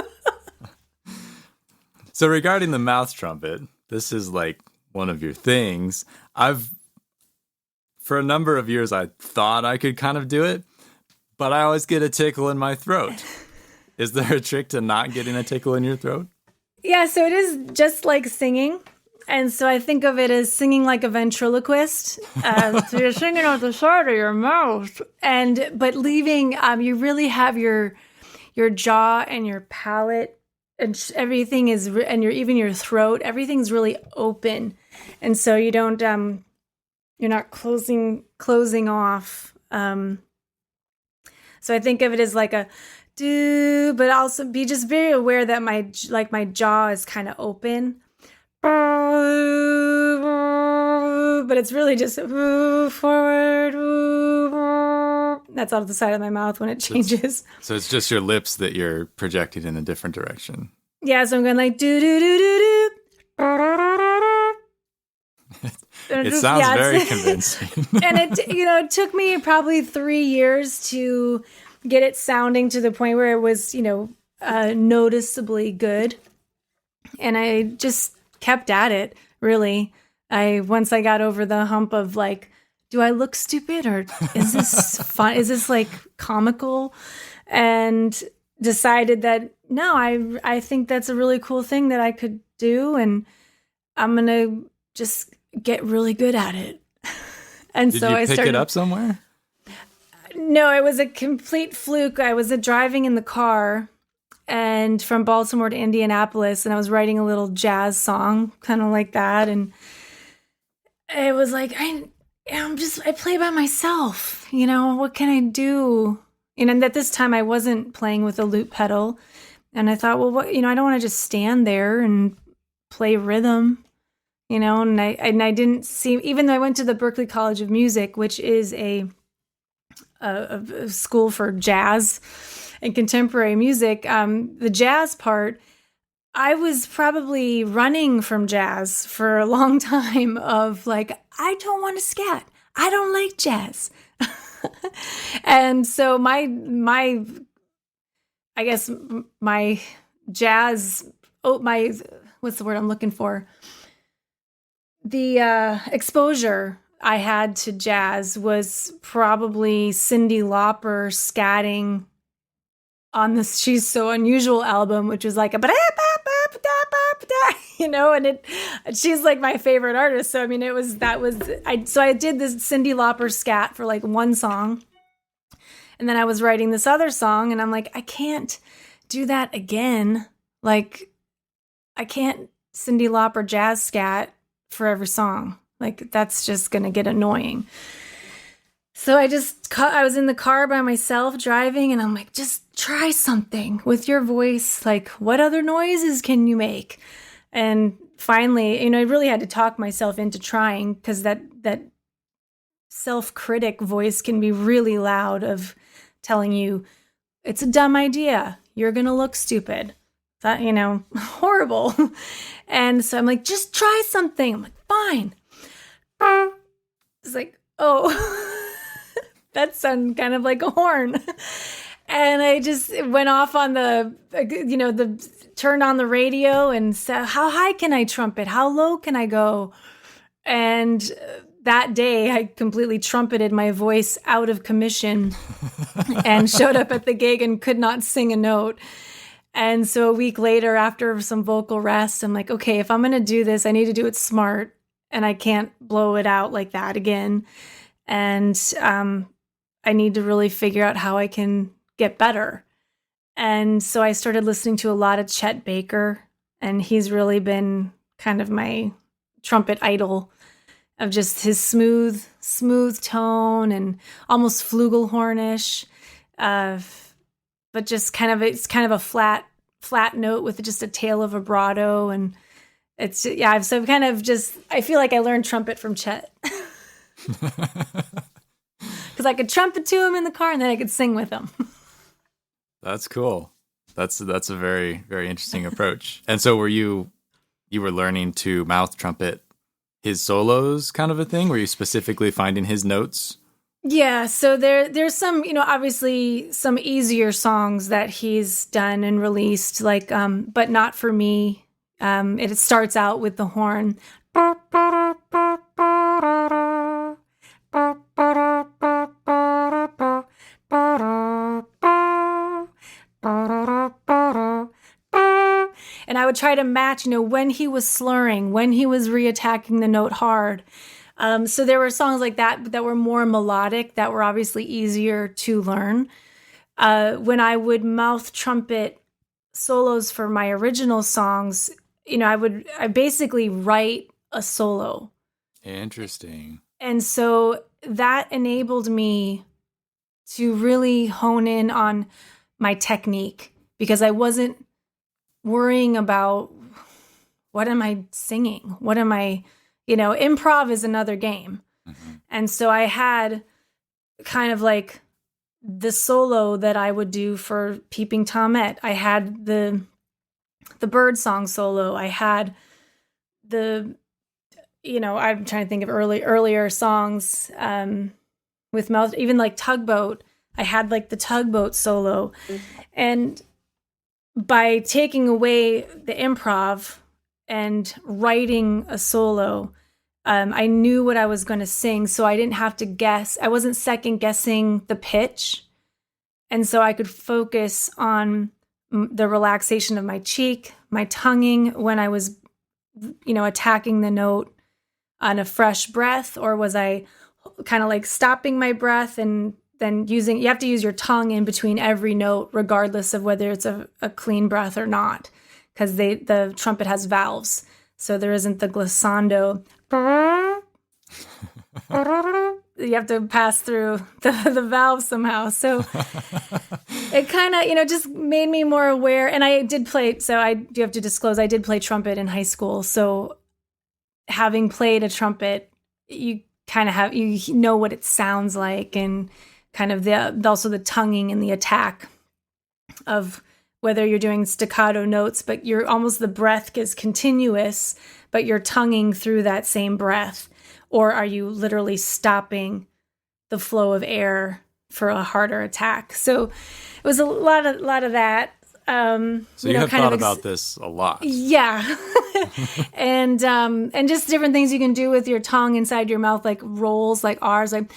So regarding the mouth trumpet, this is like one of your things. For a number of years, I thought I could kind of do it, but I always get a tickle in my throat. Is there a trick to not getting a tickle in your throat? Yeah, so it is just like singing. And so I think of it as singing like a ventriloquist. So you're singing out the side of your mouth, but leaving. You really have your jaw and your palate, and everything is, and even your throat. Everything's really open, and so you don't. You're not closing off. So I think of it as like a do, but also be just very aware that my jaw is kind of open. But it's really just forward. That's out of the side of my mouth when it changes. So it's just your lips that you're projecting in a different direction. Yeah, so I'm going like do do do do do. It sounds very convincing. And it took me probably 3 years to get it sounding to the point where it was, noticeably good. And I just kept at it, really. Once I got over the hump of like, do I look stupid or is this fun? Is this like comical? And decided that no, I think that's a really cool thing that I could do, and I'm gonna just get really good at it. And Did so you I pick started. it up somewhere? No, it was a complete fluke. I was driving in the car and from Baltimore to Indianapolis, and I was writing a little jazz song, kind of like that. And it was like, I play by myself, what can I do? And at this time I wasn't playing with a loop pedal. And I thought, well, what, I don't want to just stand there and play rhythm, and I didn't see, even though I went to the Berklee College of Music, which is a school for jazz and contemporary music, the jazz part, I was probably running from jazz for a long time of like, I don't want to scat. I don't like jazz. And so my jazz, what's the word I'm looking for? The exposure I had to jazz was probably Cyndi Lauper scatting on the She's So Unusual album, which was like a and she's like my favorite artist. So I mean, I did this Cyndi Lauper scat for like one song, and then I was writing this other song, and I'm like, I can't do that again. Like, I can't Cyndi Lauper jazz scat for every song. Like, that's just gonna get annoying. So I was in the car by myself driving, and I'm like, just try something with your voice. Like, what other noises can you make? And finally, I really had to talk myself into trying, because that self-critic voice can be really loud, of telling you it's a dumb idea. You're going to look stupid. That, horrible. And so I'm like, just try something. I'm like, fine. It's like, oh, that sounded kind of like a horn. And I just went off on turned on the radio and said, how high can I trumpet? How low can I go? And that day I completely trumpeted my voice out of commission and showed up at the gig and could not sing a note. And so a week later, after some vocal rest, I'm like, okay, if I'm going to do this, I need to do it smart, and I can't blow it out like that again. And I need to really figure out how I can get better. And so I started listening to a lot of Chet Baker, and he's really been kind of my trumpet idol, of just his smooth tone and almost flugelhornish, but just it's kind of a flat note with just a tail of vibrato. And it's, so I've kind of I feel like I learned trumpet from Chet. Because I could trumpet to him in the car, and then I could sing with him. That's cool. That's a very, very interesting approach. And so you were learning to mouth trumpet his solos, kind of a thing? Were you specifically finding his notes? Yeah, so there's some, obviously some easier songs that he's done and released, like, but not for me. It starts out with the horn. And I would try to match, when he was slurring, when he was reattacking the note hard. So there were songs like that were more melodic, that were obviously easier to learn. When I would mouth trumpet solos for my original songs, I basically write a solo. Interesting. And so that enabled me to really hone in on my technique, because I wasn't worrying about what am I singing? What am I, improv is another game. Mm-hmm. And so I had kind of like the solo that I would do for Peeping Tomette. I had the bird song solo. I had I'm trying to think of earlier songs with mouth, even like Tugboat. I had like the Tugboat solo. Mm-hmm. And by taking away the improv and writing a solo, I knew what I was going to sing, so I didn't have to guess. I wasn't second guessing the pitch. And so I could focus on the relaxation of my cheek, my tonguing when I was, attacking the note on a fresh breath, or was I kind of like stopping my breath and then you have to use your tongue in between every note, regardless of whether it's a clean breath or not, because the trumpet has valves. So there isn't the glissando. You have to pass through the valve somehow. So it kind of, just made me more aware. And I did play, so I do have to disclose, I did play trumpet in high school. So having played a trumpet, you kind of you know what it sounds like, and kind of also the tonguing and the attack of whether you're doing staccato notes, but the breath is continuous, but you're tonguing through that same breath. Or are you literally stopping the flow of air for a harder attack? So it was a lot of that. So you have thought about this a lot. Yeah. and just different things you can do with your tongue inside your mouth, like rolls, like R's, like,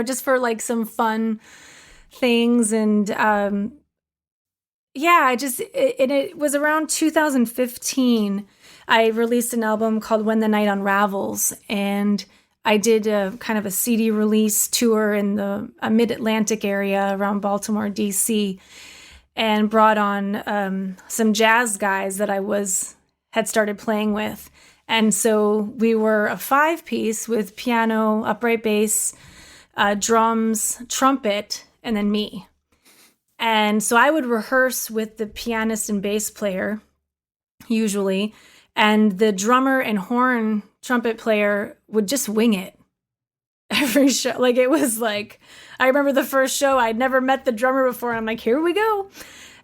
just for like some fun things. And it was around 2015. I released an album called When the Night Unravels, and I did a kind of a CD release tour in the mid-Atlantic area around Baltimore, DC, and brought on some jazz guys that I had started playing with. And so we were a 5-piece with piano, upright bass, drums, trumpet, and then me. And so I would rehearse with the pianist and bass player, usually, and the drummer and horn trumpet player would just wing it every show. Like, it was like, I remember the first show, I'd never met the drummer before, and I'm like, here we go.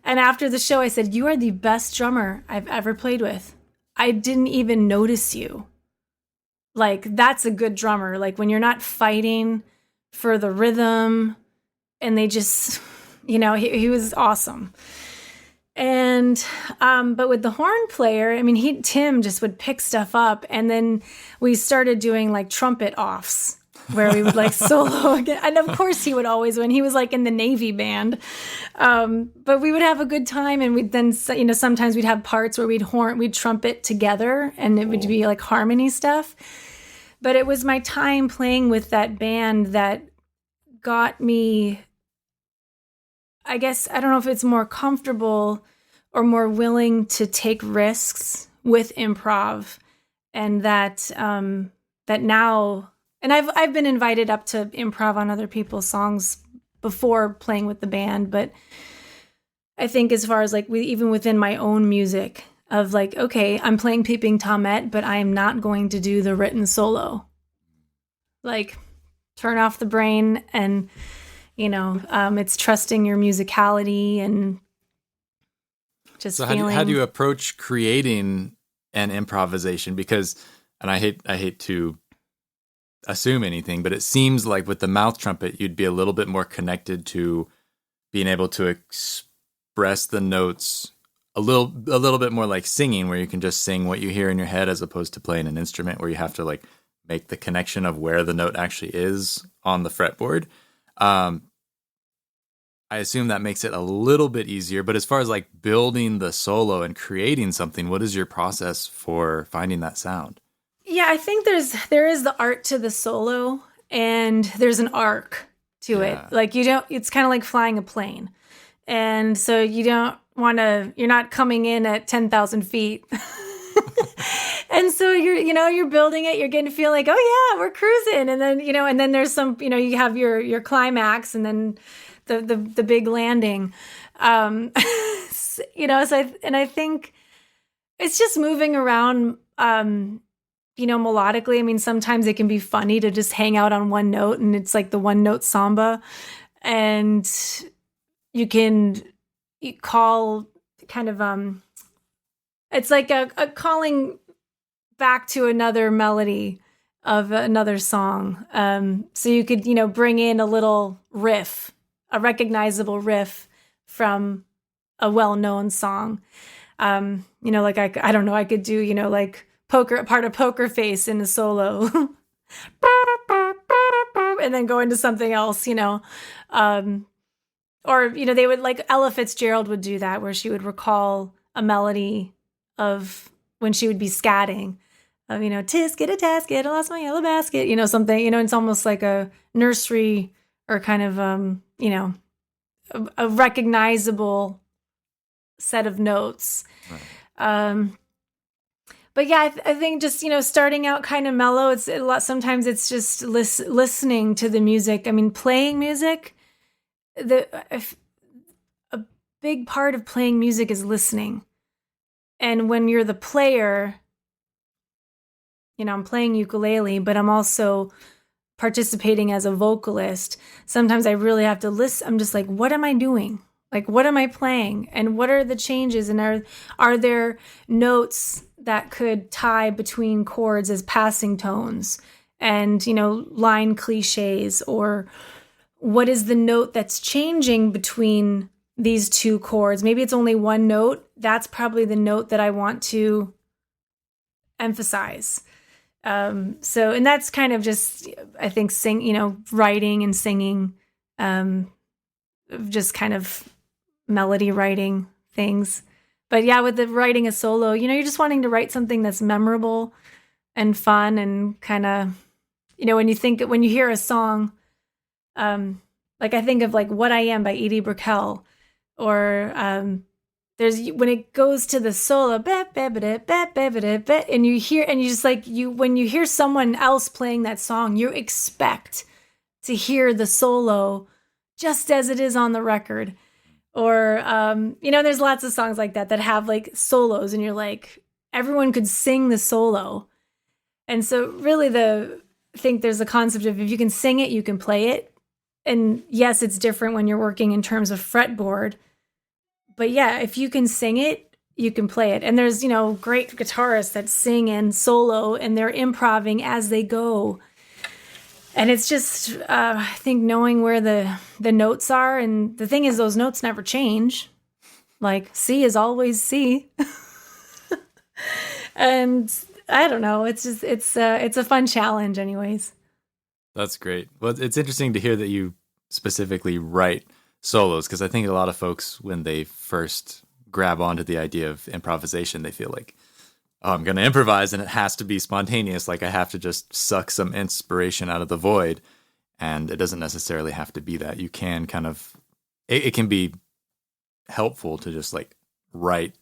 And after the show, I said, you are the best drummer I've ever played with. I didn't even notice you. Like, that's a good drummer. Like, when you're not fighting for the rhythm, and they just, he was awesome. And, but with the horn player, I mean, Tim just would pick stuff up, and then we started doing like trumpet offs. where we would like solo again. And of course he would always win. He was like in the Navy band. But we would have a good time, and we'd then, sometimes we'd have parts where we'd trumpet together, and it would be like harmony stuff. But it was my time playing with that band that got me, I guess, I don't know if it's more comfortable or more willing to take risks with improv, and that now, and I've been invited up to improv on other people's songs before playing with the band, but I think as far as like even within my own music of like, okay, I'm playing Peeping Tomette, but I am not going to do the written solo. Like, turn off the brain, and it's trusting your musicality and just so feeling. How do you approach creating an improvisation? Because, and I hate to assume anything, but it seems like with the mouth trumpet, you'd be a little bit more connected to being able to express the notes a little bit more like singing, where you can just sing what you hear in your head, as opposed to playing an instrument where you have to like make the connection of where the note actually is on the fretboard. I assume that makes it a little bit easier, but as far as like building the solo and creating something, what is your process for finding that sound? Yeah, I think there is the art to the solo, and there's an arc to it. Like it's kind of like flying a plane. And so you're not coming in at 10,000 feet. And so you're building it, you're getting to feel like, oh yeah, we're cruising. And then, and then there's some, you have your climax, and then the big landing. So I think it's just moving around, melodically. I mean, sometimes it can be funny to just hang out on one note, and it's like the one note samba, and you call kind of, it's like a calling back to another melody of another song. So you could, bring in a little riff, a recognizable riff from a well-known song. Like I don't know, I could do, like part of Poker Face in a solo, and then go into something else, or, they would, like Ella Fitzgerald would do that, where she would recall a melody of when she would be scatting. Of, tisket a tasket, I lost my yellow basket, something, it's almost like a nursery, or kind of, a recognizable set of notes. Right. But yeah, I think just, starting out kind of mellow, it's a lot. Sometimes it's just listening to the music. I mean, playing music, a big part of playing music is listening. And when you're the player, I'm playing ukulele, but I'm also participating as a vocalist. Sometimes I really have to listen. I'm just like, what am I doing? Like, what am I playing? And what are the changes? And are there notes that could tie between chords as passing tones, and, line cliches? Or what is the note that's changing between these two chords? Maybe it's only one note. That's probably the note that I want to emphasize. And that's kind of just, I think, writing and singing, just kind of melody writing things. But yeah, with the writing a solo, you're just wanting to write something that's memorable and fun, and kind of, when you hear a song, like I think of like What I Am by Edie Brickell, or there's, when it goes to the solo, and you hear, and you just like, when you hear someone else playing that song, you expect to hear the solo just as it is on the record. Or, there's lots of songs like that have like solos, and you're like, everyone could sing the solo. And so really I think there's a concept of, if you can sing it, you can play it. And yes, it's different when you're working in terms of fretboard. But yeah, if you can sing it, you can play it. And there's, great guitarists that sing and solo, and they're improvising as they go. And it's just, I think, knowing where the notes are. And the thing is, those notes never change. Like, C is always C. And I don't know. It's just, it's a fun challenge anyways. That's great. Well, it's interesting to hear that you specifically write solos, because I think a lot of folks, when they first grab onto the idea of improvisation, they feel like, oh, I'm going to improvise and it has to be spontaneous. Like I have to just suck some inspiration out of the void. And it doesn't necessarily have to be that. You can kind of, it can be helpful to just like write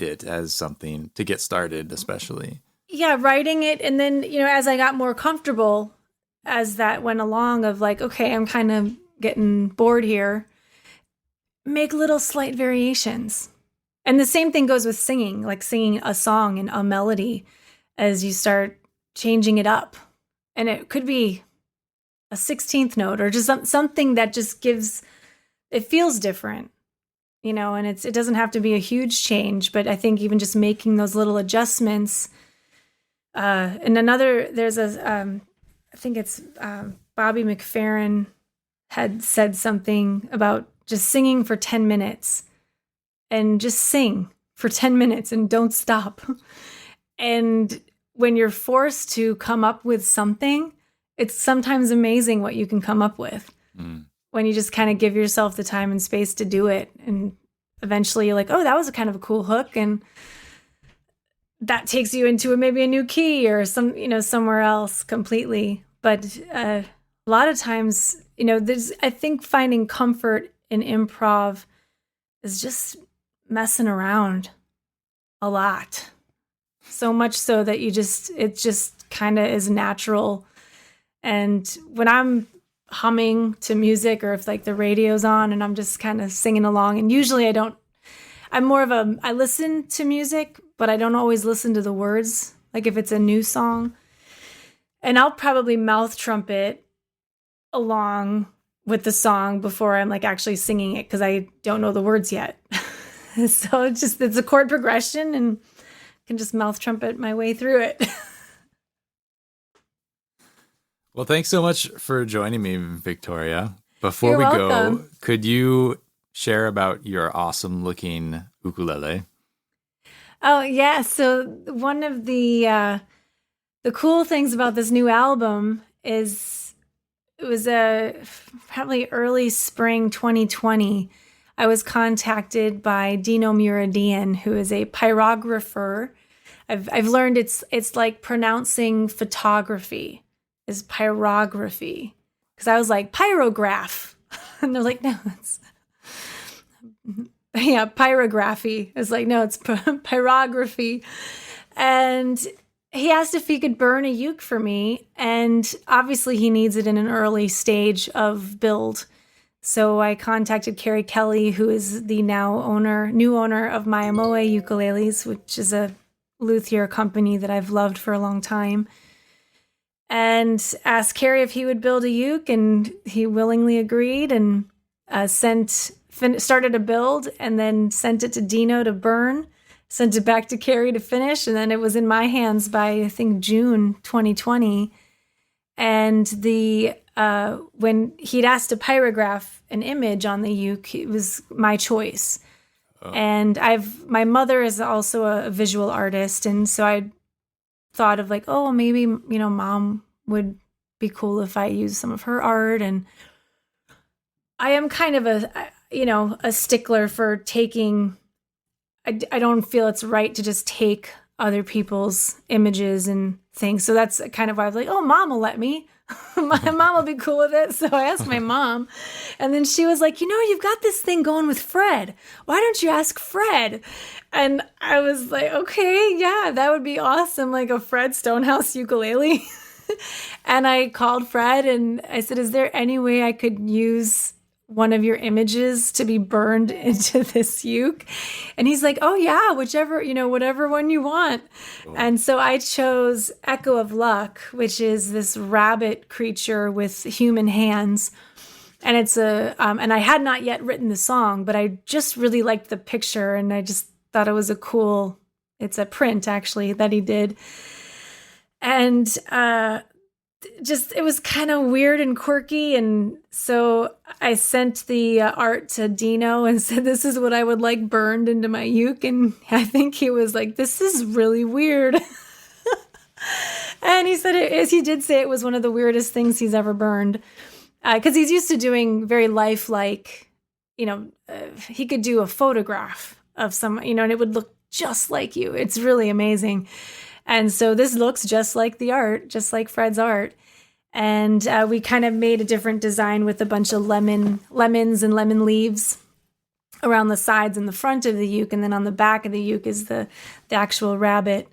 it as something to get started, especially. Yeah, writing it. And then, as I got more comfortable as that went along of like, okay, I'm kind of getting bored here, make little slight variations. And the same thing goes with singing, like singing a song and a melody as you start changing it up. And it could be a 16th note or just something that just it feels different, and it doesn't have to be a huge change, but I think even just making those little adjustments. And there's I think it's Bobby McFerrin had said something about just singing for 10 minutes and just sing for 10 minutes and don't stop. And when you're forced to come up with something, it's sometimes amazing what you can come up with when you just kind of give yourself the time and space to do it. And eventually you're like, oh, that was a kind of a cool hook. And that takes you into maybe a new key or somewhere else completely. But a lot of times, I think finding comfort in improv is just messing around a lot. So much so that it just kind of is natural. And when I'm humming to music or if like the radio's on and I'm just kind of singing along, and usually I listen to music, but I don't always listen to the words. Like if it's a new song, and I'll probably mouth trumpet along with the song before I'm like actually singing it because I don't know the words yet. So it's a chord progression and I can just mouth trumpet my way through it. Well, thanks so much for joining me, Victoria. Before You're we welcome. go, could you share about your awesome looking ukulele? Oh, yeah. So one of the cool things about this new album is it was probably early spring 2020. I was contacted by Dino Muradian, who is a pyrographer. I've learned it's like pronouncing photography is pyrography. Because I was like, pyrograph. And they're like, no, it's... Yeah, pyrography. It's like, no, it's pyrography. And he asked if he could burn a uke for me. And obviously he needs it in an early stage of build. So I contacted Carrie Kelly, who is the new owner of Mayamoe Ukuleles, which is a luthier company that I've loved for a long time. And asked Carrie if he would build a uke, and he willingly agreed and started a build and then sent it to Dino to burn, sent it back to Carrie to finish, and then it was in my hands by, I think, June 2020. And when he'd asked to pyrograph an image on the uke, it was my choice. Oh. And my mother is also a visual artist, and so I thought of like, oh, maybe, Mom would be cool if I use some of her art. And I am kind of a stickler for taking, I don't feel it's right to just take other people's images and things. So that's kind of why I was like, oh, Mom will let me. My mom will be cool with it. So I asked my mom, and then she was like, you've got this thing going with Fred. Why don't you ask Fred? And I was like, okay, yeah, that would be awesome. Like a Fred Stonehouse ukulele. And I called Fred and I said, is there any way I could use one of your images to be burned into this uke? And he's like, oh yeah, whatever one you want. Cool. And so I chose Echo of Luck, which is this rabbit creature with human hands. And it's and I had not yet written the song, but I just really liked the picture. And I just thought it was it's a print actually that he did. And, it was kind of weird and quirky. And so I sent the art to Dino and said, this is what I would like burned into my uke. And I think he was like, this is really weird. And he said he did say it was one of the weirdest things he's ever burned. Because he's used to doing very lifelike, he could do a photograph of and it would look just like you. It's really amazing. And so this looks just like the art, just like Fred's art. And we kind of made a different design with a bunch of lemons and lemon leaves around the sides and the front of the uke. And then on the back of the uke is the actual rabbit.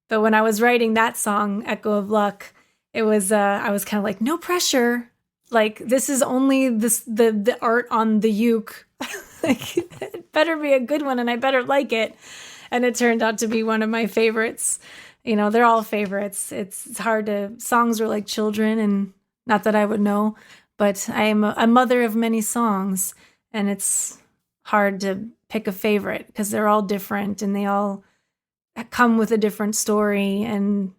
But when I was writing that song, Echo of Luck, it was, I was kind of like, no pressure. Like, this is only the art on the uke. Like, it better be a good one and I better like it. And it turned out to be one of my favorites. They're all favorites. It's hard songs are like children, and not that I would know, but I am a mother of many songs, and it's hard to pick a favorite because they're all different and they all come with a different story and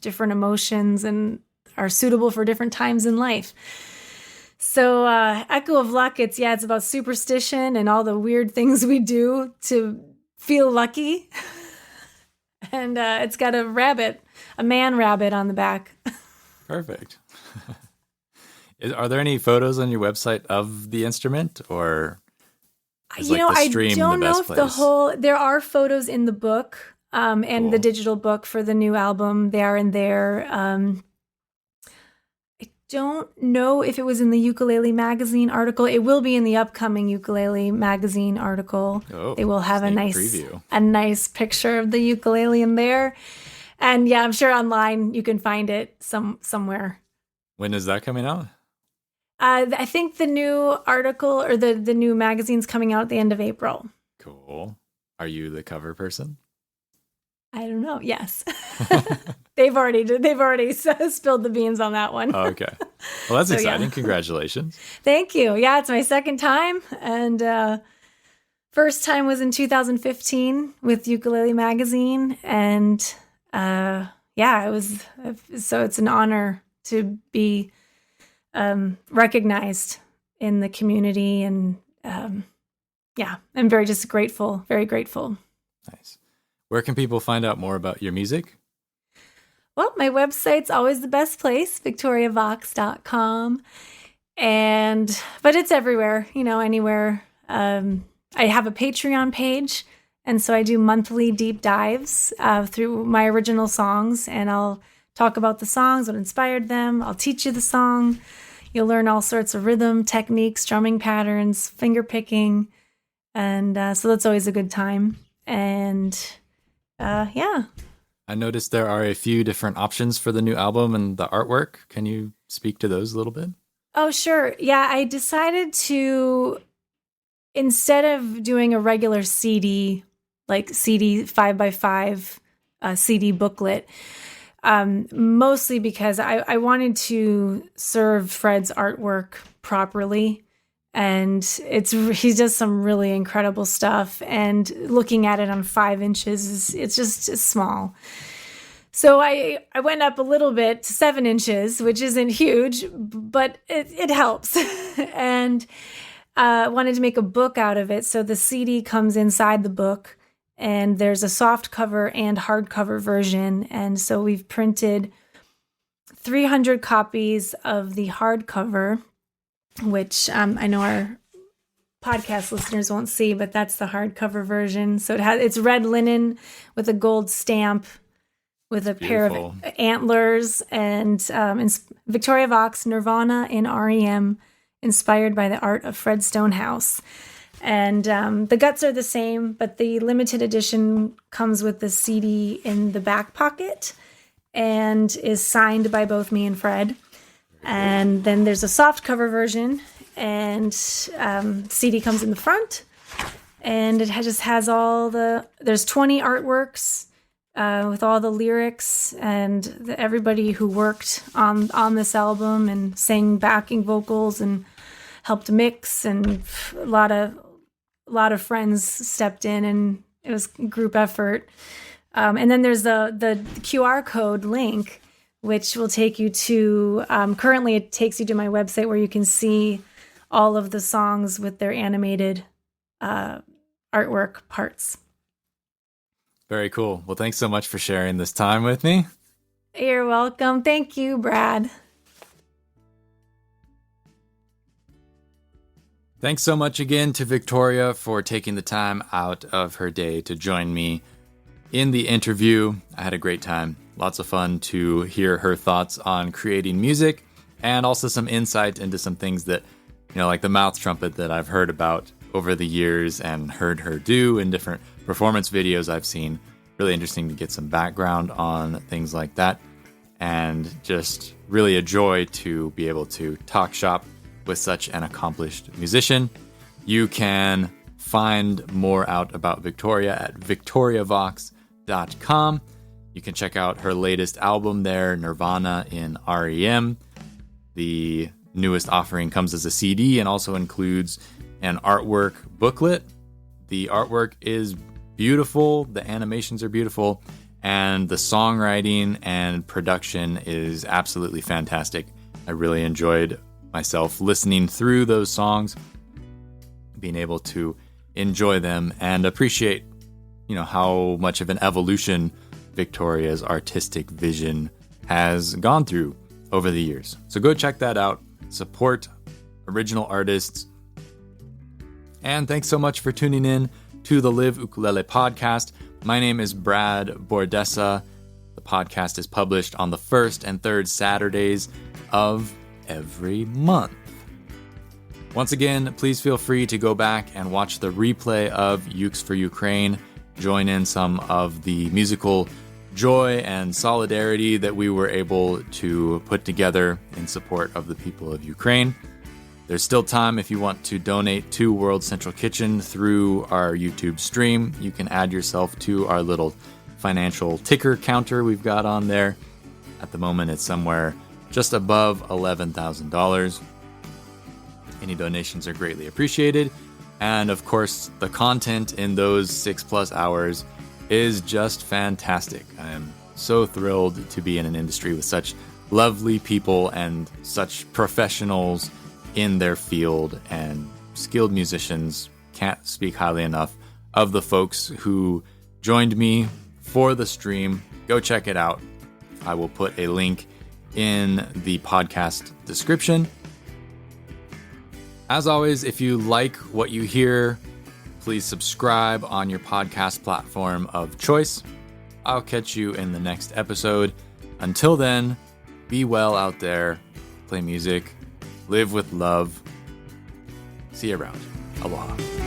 different emotions and are suitable for different times in life. So Echo of Luck, it's about superstition and all the weird things we do to feel lucky. And it's got a man rabbit on the back. Perfect. Are there any photos on your website of the instrument, or is I don't know if there are photos in the book and Cool. the digital book for the new album. They are in there. I don't know if it was in the Ukulele Magazine article. It will be in the upcoming Ukulele Magazine article. Oh, they will have a preview. nice picture of the ukulele in there. And I'm sure online you can find it somewhere. When is that coming out? I think the new article or the new magazine's coming out at the end of April. Cool. Are you the cover person? I don't know. Yes. They've already spilled the beans on that one. Oh, okay. Well, that's exciting. Yeah. Congratulations. Thank you. Yeah, it's my second time. And first time was in 2015 with Ukulele Magazine. And it was, so it's an honor to be recognized in the community. And I'm very just grateful, very grateful. Nice. Where can people find out more about your music? Well, my website's always the best place, victoriavox.com. But it's everywhere, anywhere. I have a Patreon page, and so I do monthly deep dives through my original songs, and I'll talk about the songs, what inspired them. I'll teach you the song. You'll learn all sorts of rhythm techniques, drumming patterns, finger picking, and so that's always a good time. And I noticed there are a few different options for the new album and the artwork. Can you speak to those a little bit? Oh, sure. Yeah, I decided to, instead of doing a regular CD, like CD 5x5 CD booklet, mostly because I wanted to serve Fred's artwork properly. And he does some really incredible stuff. And looking at it on 5 inches, it's small. So I went up a little bit to 7 inches, which isn't huge, but it helps. And wanted to make a book out of it. So the CD comes inside the book, and there's a soft cover and hardcover version. And so we've printed 300 copies of the hardcover, which I know our podcast listeners won't see, but that's the hardcover version. So it's red linen with a gold stamp with a pair of antlers, and Victoria Vox, Nirvana, and REM, inspired by the art of Fred Stonehouse. And the guts are the same, but the limited edition comes with the CD in the back pocket and is signed by both me and Fred. And then there's a soft cover version, and CD comes in the front, and it just has there's 20 artworks with all the lyrics and everybody who worked on this album and sang backing vocals and helped mix, and a lot of friends stepped in, and it was a group effort. And then there's the QR code link, which will take you to, currently it takes you to my website where you can see all of the songs with their animated artwork parts. Very cool. Well, thanks so much for sharing this time with me. You're welcome. Thank you, Brad. Thanks so much again to Victoria for taking the time out of her day to join me in the interview. I had a great time. Lots of fun to hear her thoughts on creating music and also some insight into some things that, like the mouth trumpet that I've heard about over the years and heard her do in different performance videos I've seen. Really interesting to get some background on things like that, and just really a joy to be able to talk shop with such an accomplished musician. You can find more out about Victoria at victoriavox.com. You can check out her latest album there, Nirvana in REM. The newest offering comes as a CD and also includes an artwork booklet. The artwork is beautiful, the animations are beautiful, and the songwriting and production is absolutely fantastic. I really enjoyed myself listening through those songs, being able to enjoy them and appreciate, how much of an evolution Victoria's artistic vision has gone through over the years. So go check that out. Support original artists. And thanks so much for tuning in to the Live Ukulele podcast. My name is Brad Bordessa. The podcast is published on the first and third Saturdays of every month. Once again, please feel free to go back and watch the replay of Ukes for Ukraine. Join in some of the musical joy and solidarity that we were able to put together in support of the people of Ukraine. There's still time if you want to donate to World Central Kitchen through our YouTube stream. You can add yourself to our little financial ticker counter we've got on there. At the moment, it's somewhere just above $11,000. Any donations are greatly appreciated. And of course, the content in those 6+ hours is just fantastic. I am so thrilled to be in an industry with such lovely people and such professionals in their field and skilled musicians. Can't speak highly enough of the folks who joined me for the stream. Go check it out. I will put a link in the podcast description. As always, if you like what you hear, please subscribe on your podcast platform of choice. I'll catch you in the next episode. Until then, be well out there, play music, live with love. See you around. Aloha.